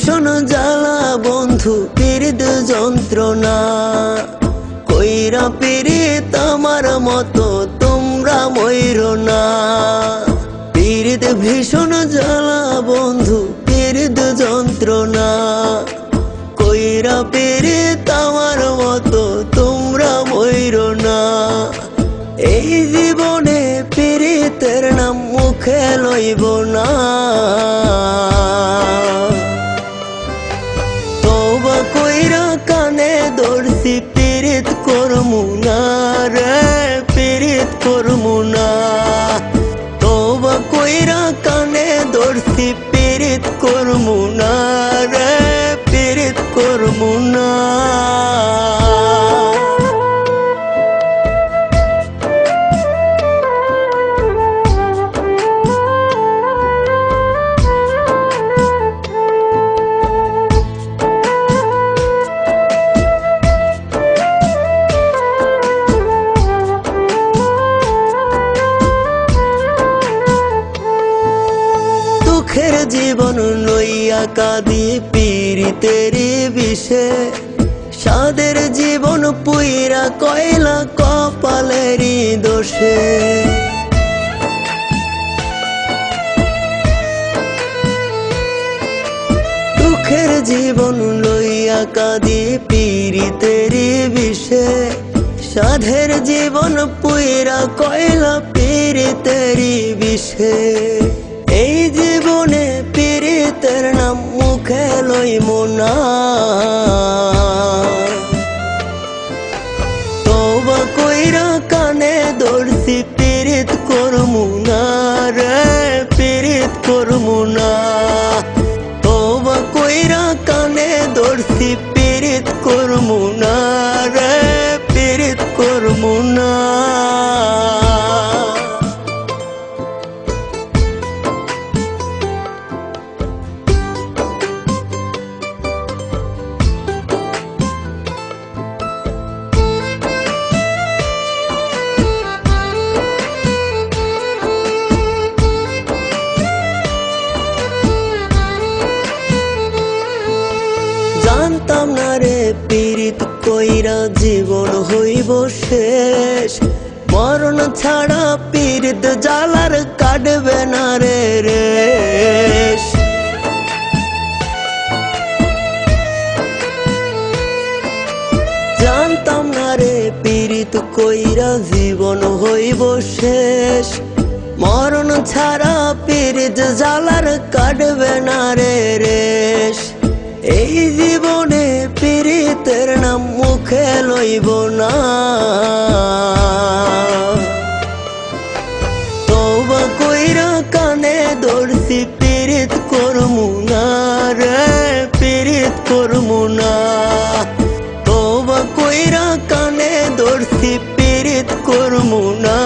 ভীষণ জ্বালা বন্ধু পীড়িত যন্ত্রণা কইরা পীড়িত আমার মতো তোমরা মইরো না। পীড়িত ভীষণ জ্বালা বন্ধু পীড়িত যন্ত্রণা কইরা পীড়িত আমার মতো তোমরা মইরো না। এই জীবনে পীড়িতের নাম মুখে লইব না। তওবা কইরা কানে ধরছি পীড়িত করমু না রে, পীড়িত করমু না। তওবা কইরা কানে ধরছি পীড়িত করমু না রে, পীড়িত করমু না। দুঃখের জীবন লইয়া কাঁদি পীড়িতের বিষে, সাদের জীবন পুইরা কয়লা কপালেরই দোষে। দুঃখের জীবন লইয়া কাঁদি পীড়িতের বিষে, সাধের জীবন পুইরা কয়লা পীড়িতের বিষে। এই জীবনে পীড়িতের নাম মুখে লইব না। তওবা কইরা কানে ধরছি পীড়িত করমু না রে, পীড়িত করমু না। তওবা কইরা কানে ধরছি পীড়িত করমু না রে, পীড়িত করমু না। জানতাম না রে পীড়িত কইরা জীবন হইব শেষ, মরণ ছাড়া পীড়িত জ্বালার কাটবে না রে রেশ। জানতাম না রে পীড়িত কইরা জীবন হইব শেষ, মরণ ছাড়া পীড়িত জ্বালার কাটবে না রে রেশ। এই জীবনে পীড়িতের নাম মুখে লইব না। তওবা কইরা কানে ধরছি পীড়িত করমু না রে, পীড়িত করমু না। তওবা কইরা কানে ধরছি পীড়িত করমু না